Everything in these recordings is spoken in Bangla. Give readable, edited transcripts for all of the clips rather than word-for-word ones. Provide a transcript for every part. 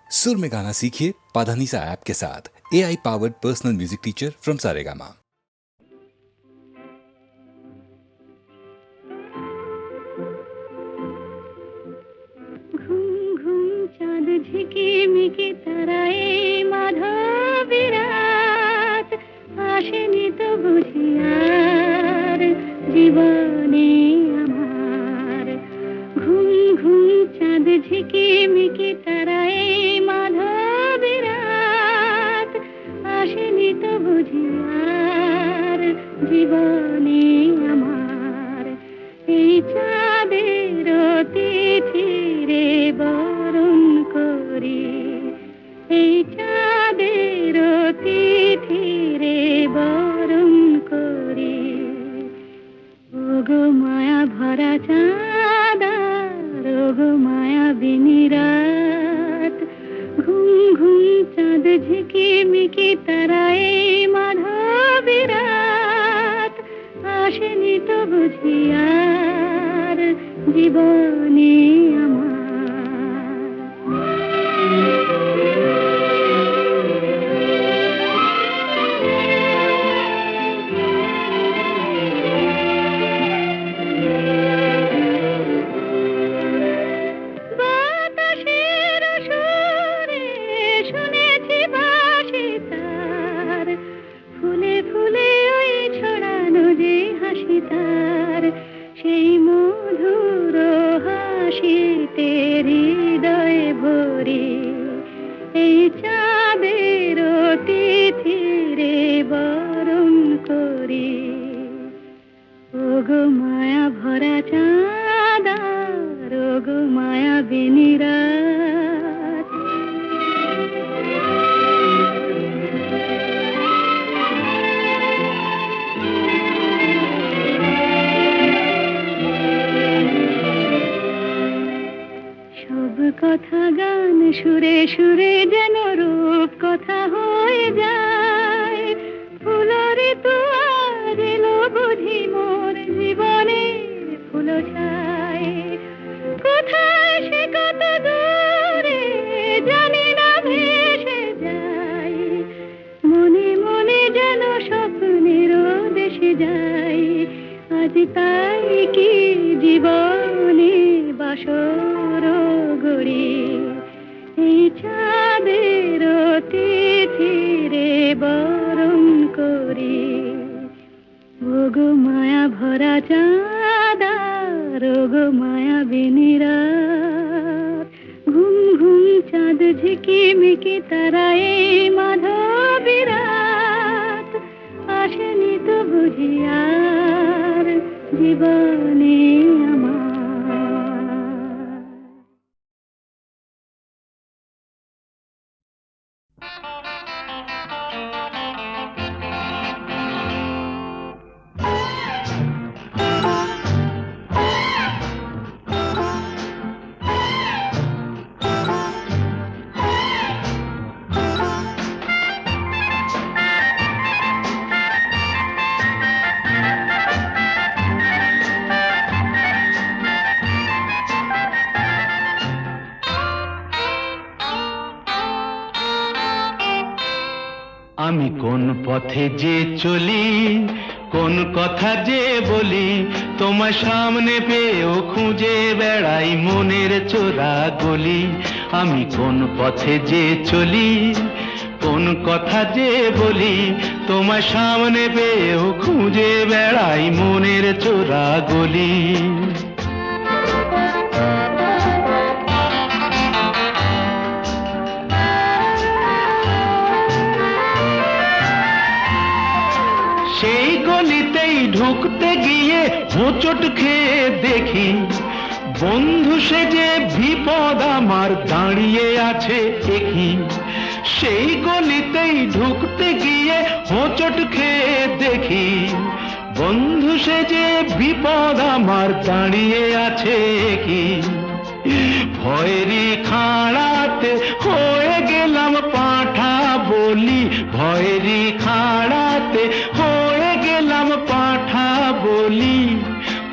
सुर में गाना सीखिए पाधानीसा ऐप के साथ। AI powered personal music teacher from Saregama. চাঁদ ঝিকিমিকি তারায় মাধবী রাত আসেনি তো বুঝি আর জীবনে আমার। ঘুম ঘুম চাঁদ ঝিকিমিকি তারায় মাধবী রাত আসেনি তো বুঝি আর জীবনে আমার। এই চাঁদের তিথিরে বরণ করি, এই চাঁদের তিথিরে বরণ করি। ওগো মায়া ভরা চাঁদ, ওগো মায়া বিনি রাত। ঘুম ঘুম চাঁদ ঝিকিমিকি তারায় মাধবী রাত আসেনি তো বুঝি আর জীবনে আমার। বাতাসের সুরে শুনেছি বাঁশি তার, ফুলে ফুলে ওই ছড়ানো যে হাসি তার। সেই মধুর হাসিতে হৃদয় ভরে এই চাঁদের তিথিরে বরণ করি। ওগো মায়া ভরা চাঁদ, ওগো মায়া বিনি রাত। সব কথা গান সুরে সুরে যেন রূপ কথা হয়ে যায়। ফুলরে তো আজ এলো বুঝি মোর জীবনে ফুল ছায়। কোথায় সে কত দূরে জানি না ভেসে যায়। মনে মনে যেন স্বপ্নের দেশে যাই। আজ তাই কি জীবনে বাসর গড়ি। এই চাঁদের তিথিরে বরণ করি। ওগো মায়া ভরা চাঁদ, ওগো মায়া বিনি রাত। ঘুম ঘুম চাঁদ ঝিকিমিকি তারায় মাধবী রাত আসেনি তো বুঝি আর জীবনে আমার। আমি কোন পথে যে চলি, কোন কথা যে বলি, তোমার সামনে পেয়েও খুঁজে বেড়াই মনের চোরা গলি। আমি কোন পথে যে চলি, কোন কথা যে বলি, তোমার সামনে পেয়েও খুঁজে বেড়াই মনের চোরা গলি। সেই গলিতেই ঢুকতে গিয়ে হোঁচট খেয়ে দেখি বন্ধু সেজে বিপদ আমার দাঁড়িয়ে আছে একই। সেই গলিতেই ঢুকতে গিয়ে হোঁচট খেয়ে দেখি বন্ধু সেজে বিপদ আমার দাঁড়িয়ে আছে কি। ভয়েরই খাড়াতে হয়ে গেলাম পাঁঠা বলি, ভয়েরই খাড়াতে হয়ে গেলাম পাঁঠা বলি।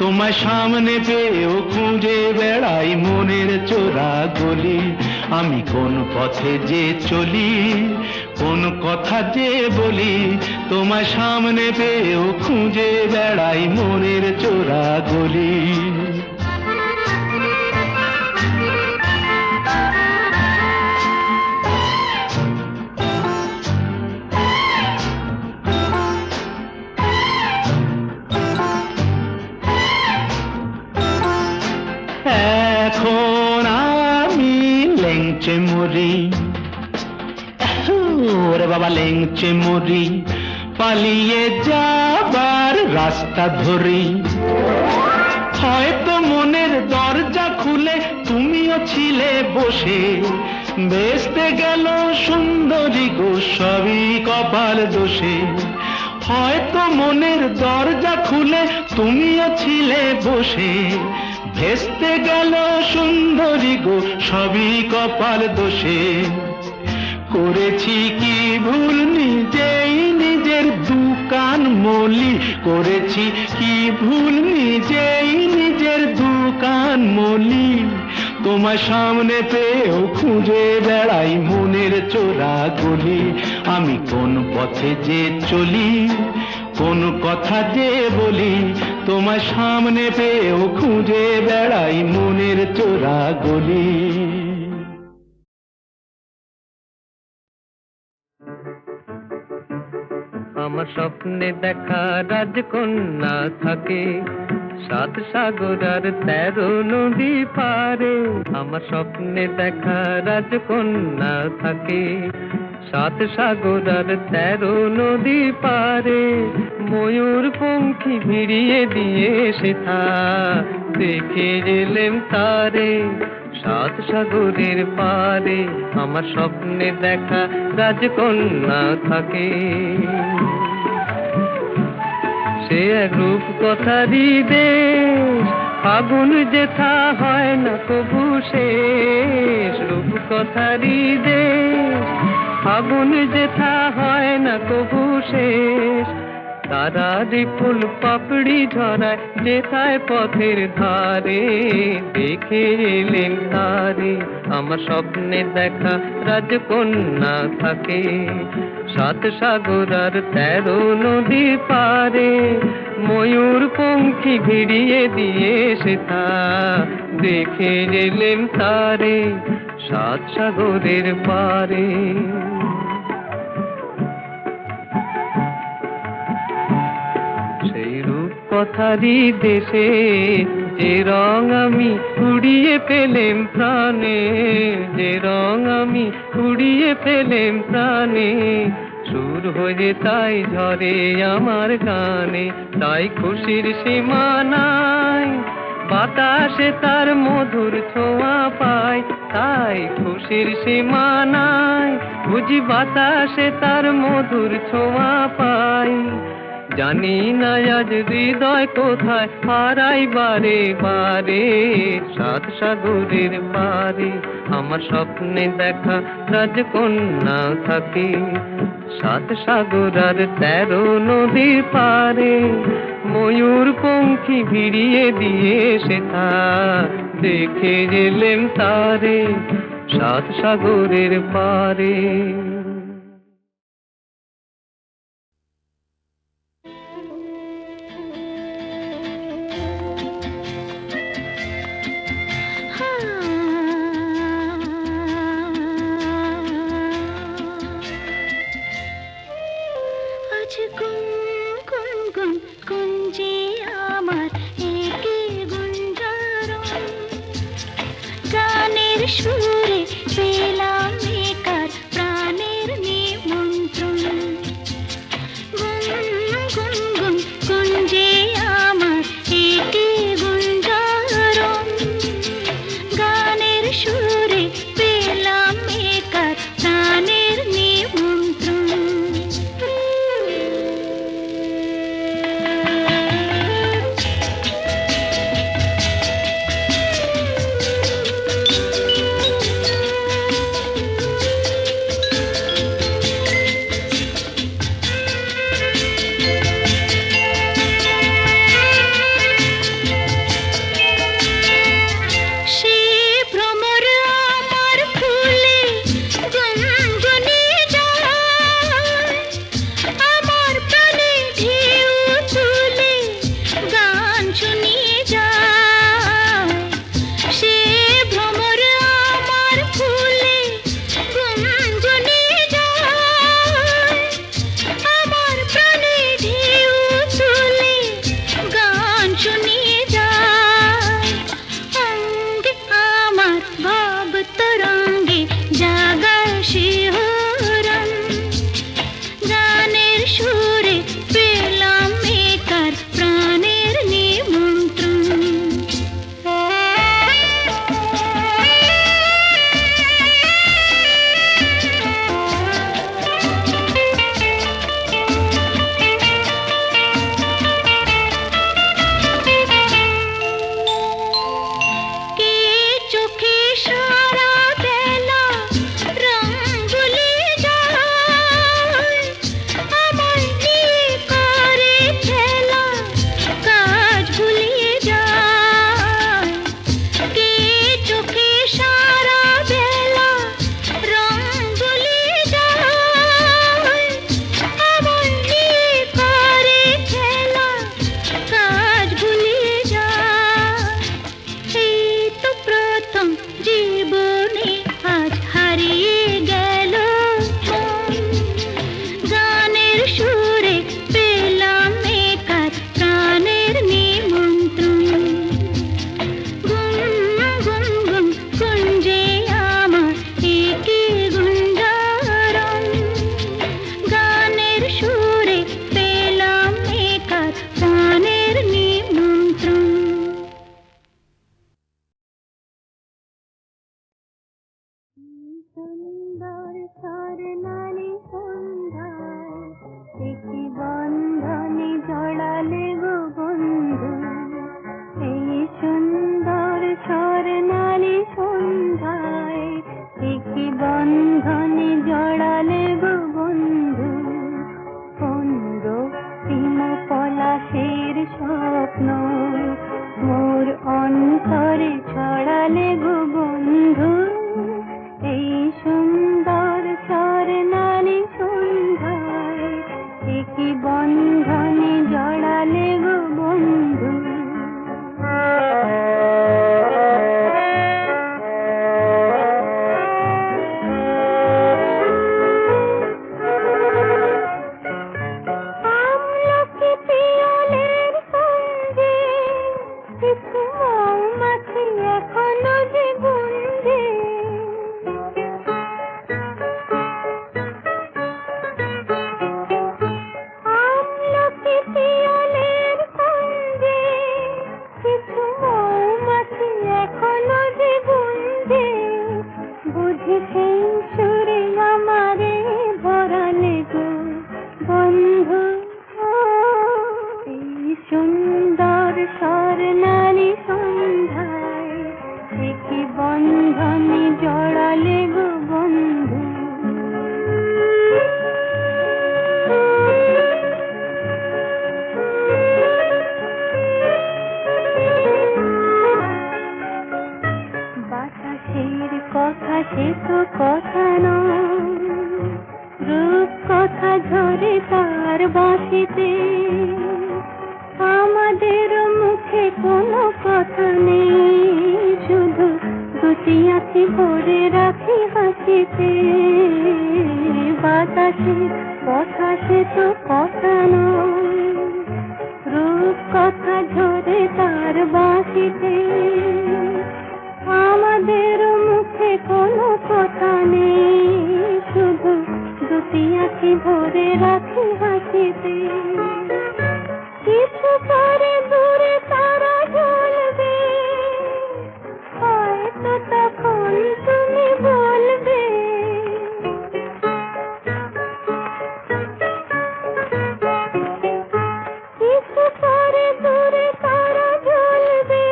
তোমার সামনে পেয়েও খুঁজে বেড়াই মনের চোরা গলি। আমি কোন পথে যে চলি, কোন কথা যে বলি, তোমার সামনে পেয়েও খুঁজে বেড়াই মনের চোরা গলি। এখন আমি লেংচে মরি, ওরে বাবা লেংচে মরি, পালিয়ে যাবার রাস্তা ধরি। হয়তো মনের দরজা খুলে তুমিও ছিলে বসে, বেসতে গেল সুন্দরী গো সবই কপাল দোষে। হয়তো মনের দরজা খুলে তুমিও ছিলে বসে, ভেস্তে গেল সুন্দরী গো সবই কপাল দোষে। করেছি কি ভুল নিজেই নিজের দুকান মলি, করেছি কি ভুল নিজেই নিজের দুকান মলি। তোমার সামনে পেয়েও খুঁজে বেড়াই মনের চোরা গলি। আমি কোন পথে যে চলি, কোন কথা যে বলি, তোমার সামনে পেয়েও খুঁজে বেড়াই মনের চোরা গলি। আমার স্বপ্নে দেখা রাজকন্যা থাকে 7 সাগর আর 13 নদী পারে। আমার স্বপ্নে দেখা রাজকন্যা থাকে 7 সাগর আর 13 নদী পারে। ময়ূর পঙ্খী ভিড়িয়ে দিয়ে সেথা দেখে এলেম তারে 7 সাগরের পারে। আমার স্বপ্নে দেখা রাজকন্যা থাকে। সে এক রূপ কথারই দেশ, ফাগুন যেথা হয় না কবু শেষ। রূপ কথারই দেশ, ফাগুন যেথা হয় না কবু শেষ। তারারি ফুল পাপড়ি ঝরায় যেথায় পথের ধারে, দেখে এলেন তারে। আমার স্বপ্নে দেখা রাজকন্যা থাকে 7 সাগর আর 13 নদী পারে। ময়ূর পঙ্খী ভিড়িয়ে দিয়ে সেথা দেখে এলেন তারে 7 সাগরের পারে। সেই রূপ কথারই দেশে যে রং আমি কুড়িয়ে পেলেম প্রাণে, যে রং আমি কুড়িয়ে পেলেম প্রাণে। সুর হয়ে তাই ঝরে আমার গানে, তাই খুশির সীমা নাই। বাতাসে তার মধুর ছোঁয়া পাই, তাই খুশির সীমা নাই। বুঝি বাতাসে তার মধুর ছোঁয়া পাই। জানি না আজ হৃদয় কোথায় হারাই বারে বারে 7 সাগরের পারে। আমার স্বপ্নে দেখা রাজকন্যা থাকে 7 সাগর আর 13 নদীর পারে। ময়ূর পঙ্খী ভিড়িয়ে দিয়ে সেথা দেখে এলেম তারে 7 সাগরের পারে। সুরে পেলাম একার প্রাণে সেই সুরে আমারে ভরালে গো বন্ধু। এই সুন্দর স্বর্ণালী সন্ধ্যায় এ কি বন্ধনে জড়ালে গো বন্ধু। বাতাসের কথা সে তো কথা নয়, রূপ কথা ঝরে তার বাঁশিতে। আমাদের মুখে কোনো কথা নেই, শুধু দুটি আঁখি ভরে রাখি হাসিতে। বাতাসের কথা সে তো কথা নয়, রূপ কথা ঝরে তার বাঁশিতে। আমাদের মুখে কোনো কথা নেই, শুধু দুটি আঁখি ভরে রাখি হাসিতে। কিছু পরে দূরে তারা জ্বলবে, হয়তো তখন তুমি বলবে কিছু পরে দূরে তারা জ্বলবে,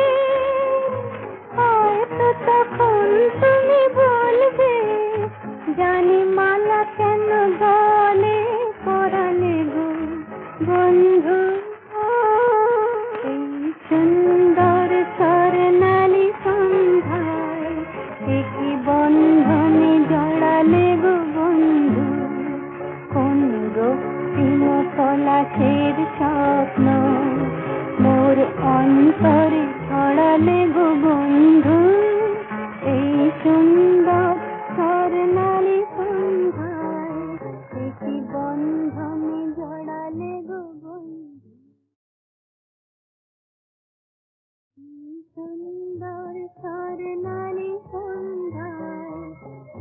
হয়তো তখন তুমি বলবে জানি মালা কেন বলে পরালে গো বন্ধু। এই সুন্দর স্বর্ণালী সন্ধ্যায় এ কি বন্ধনে জড়ালে গো বন্ধু। কোন রক্তিম পলাশের স্বপ্ন মোর অন্তরে ছড়ালে গো বন্ধু। এই সুন্দর স্বর্ণালী সন্ধ্যায় এ কি বন্ধনে জড়ালে গো বন্ধু। সুন্দর স্বর্ণালী সন্ধ্যায়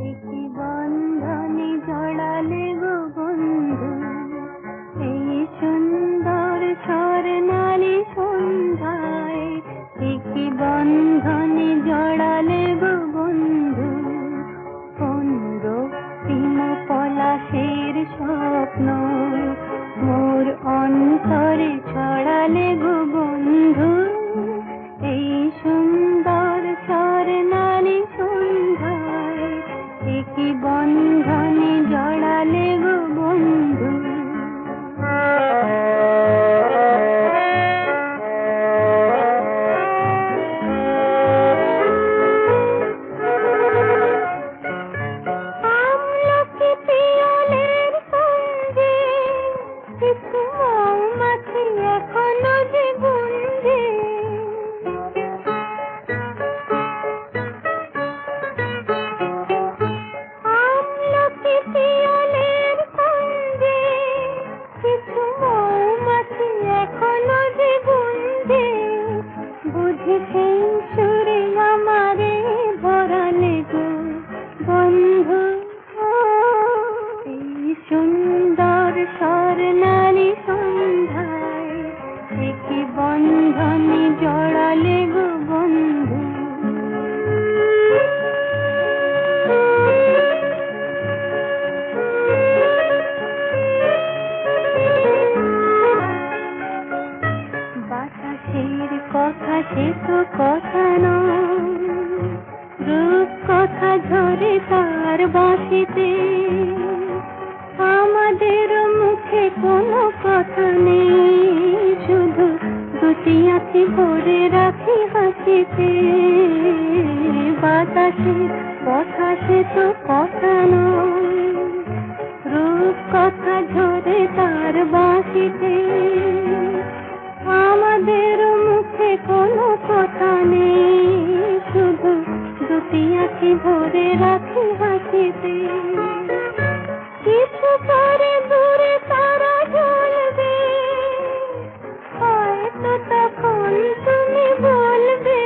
এ কি বন্ধনে জড়ালে গো বন্ধু। এই সুন্দর স্বর্ণালী সন্ধ্যায় এ কি বন্ধনে জড়ালে গো বন্ধু। কোন রক্তিম পলাশের স্বপ্ন মোর অন্তরে ছড়ালে গো বন্ধু। এই সুন্দর স্বর্ণালী সন্ধ্যায় এ কি বন্ধনে জড়ালে গো বন্ধু। আমলকি পিয়লের সঙ্গে কিছু মৌমাছি এখনো যে গুঞ্জে। আমলকি পিয়লের সঙ্গে কিছু মৌমাছি এখনো যে গুঞ্জে। বুঝি সেই সুরে আমারে ভরালে গো বন্ধু। এই সুন্দর স্বর্ণালী সন্ধ্যায় এ কি বন্ধনে জড়ালে গো বন্ধু। বাতাসের কথা সে তো কথা নয়, রূপ কথা ঝরে তার বাঁশিতে। আমাদের মুখে কোনো কথা নেই, শুধু দুটি আঁখি ভরে রাখি হাসিতে। বাতাসের কথা সে তো কথা নয়, রূপ কথা ঝরে তার বাঁশিতে। আমাদের মুখে কোনো কথা নেই, শুধু দুটি আঁখি ভরে রাখি হাসিতে। কিছু পরে দূরে তারা জ্বলবে, হয়তো তখন তুমি বলবে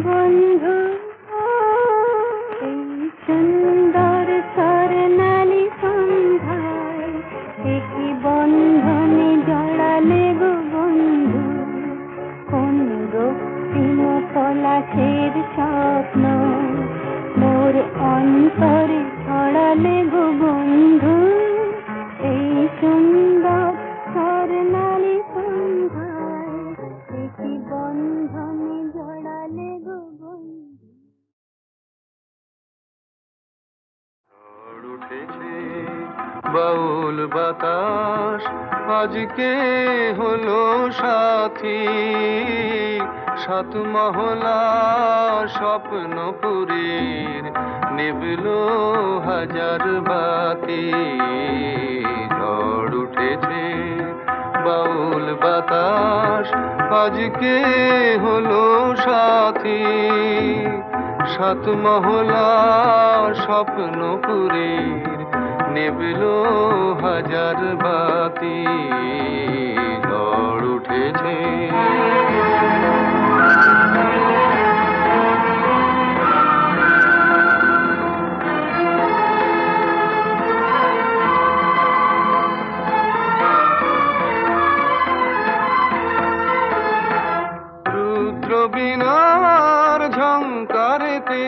বন্ধু এই সুন্দর স্বর্ণালী সন্ধ্যায় কি বন্ধনে জড়ালে গো বন্ধু, কোন রক্তিম পলাশের স্বপ্ন মোর অন্তরে ছড়ালে গো বন্ধু, এই সুন্দর স্বর্ণালী সন্ধ্যায় কি বন্ধনে জড়ালে গো বন্ধু। উঠেছে বাউল বাতাস আজকে হলো সাথী, সাত মহলা স্বপ্নপুরীর নিবলো হাজার বাতি। ঝড় উঠেছে বাউল বাতাস আজকে হলো সাথী, সাত মহলা স্বপ্নপুরীর নিবলো হাজার বাতি। ঝড় উঠেছে রুদ্র বীণার ঝংকারেতে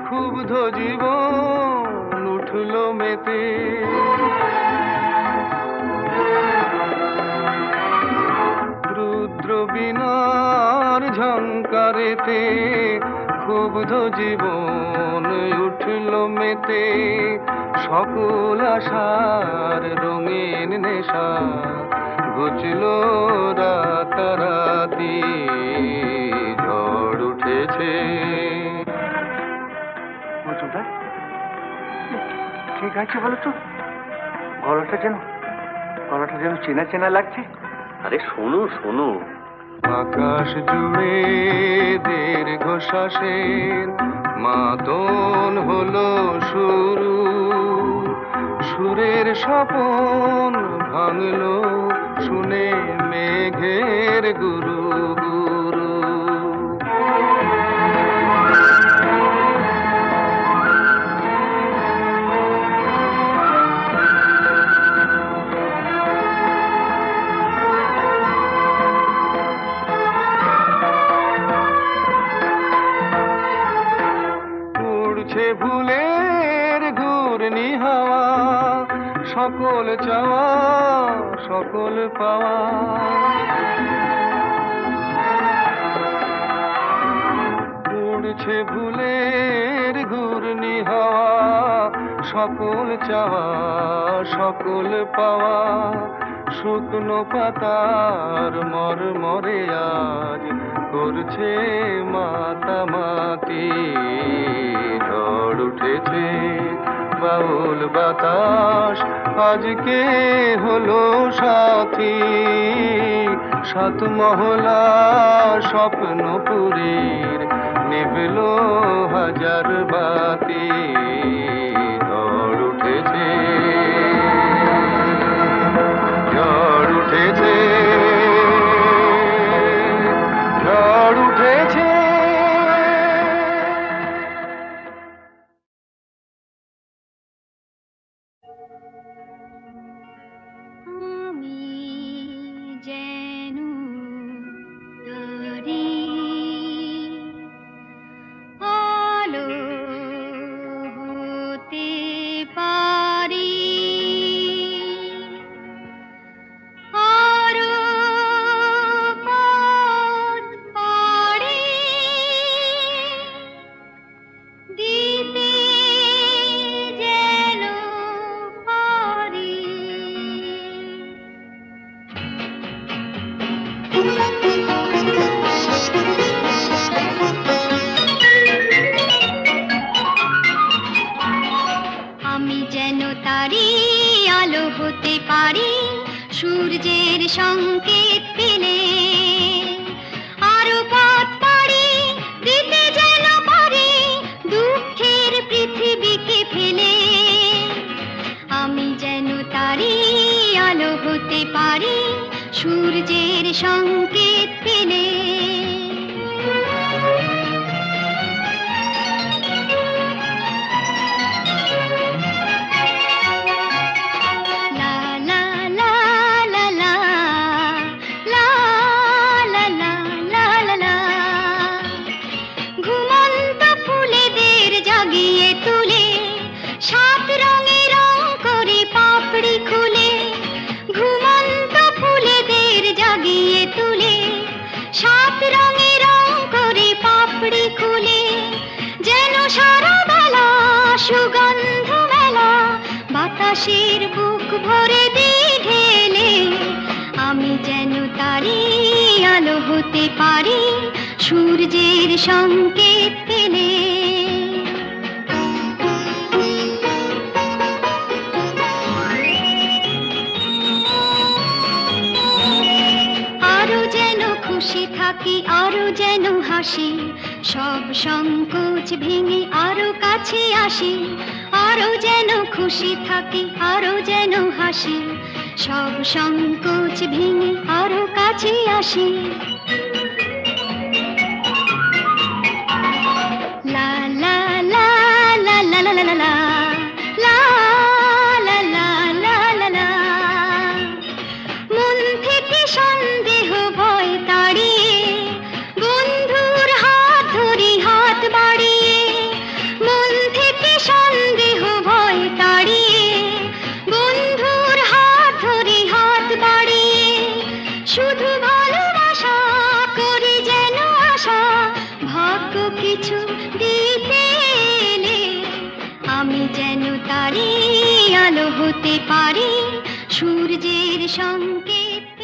ক্ষুব্ধ জীবন উঠল মেতে। রুদ্র বীণার ঝংকারেতে ক্ষুব্ধ জীবন উঠল মেতে। সকল আশার রঙিন নেশা ঘুচল রাতারাতি। ঝড় উঠেছে ঠিক আছে বলো তো, গলাটা যেন চেনা চেনা লাগছে। আরে শোনো শোনো, আকাশ জুড়ে দীর্ঘশ্বাসের মাতন হলো শুরু। সুরের স্বপন ভাঙলো শুনে মেঘের গুরু গুরু। উড়ছে ভুলের ঘূর্ণি হাওয়া, সকল চাওয়া সকল পাওয়া। উড়ছে ভুলের ঘূর্ণি হাওয়া, সকল চাওয়া সকল পাওয়া। শুকনো পাতার মরমরে আজ করছে মাতামাতি। ঝড় উঠেছে বাউল বাতাস আজকে হলো সাথী, সাত মহলা স্বপ্নপুরীর নিবলো হাজার বাতি। ঝড় উঠেছে ঝড় উঠেছে ঝড় উঠেছে। আমি যেন তারি আলো হতে পারি, আরো পথ পাড়ি দিতে যেন পারি। আমি যেন তারি আলো হতে পারি, সূর্যের সংকেত পেলে আরো পথ পাড়ি দিতে যেন পারি, দুঃখের পৃথিবীকে ফেলে। আমি যেন তারি আলো হতে পারি, সূর্যের সংকেত পেলে। বাতাসের বুক ভরে দিয়ে ঢেলে আমি যেন তারি আলো হতে পারি সূর্যের সংকেত পেলে। আরো যেন খুশি থাকি আরো যেন হাসি সব সংকোচ ভেঙে আরো কাছে আসি। আরো যেন খুশি থাকি আরো যেন হাসি সব সংকোচ ভেঙে আরো কাছে আসি। লা লা লা লা লা লা লা লা লা লা লা লা লা লা। মন থেকে সন্দেহ ভয় তাড়িয়ে বন্ধুর হাত ধরি হাত বাড়িয়ে। মন থেকে সন্দেহ ভয় তাড়িয়ে বন্ধুর হাত ধরি হাত বাড়িয়ে। শুধু ভালোবাসা করি যেন আশা ভাগ্য কিছু দিতে এলে আমি যেন তারি আলো হতে পারি সূর্যের সংকেত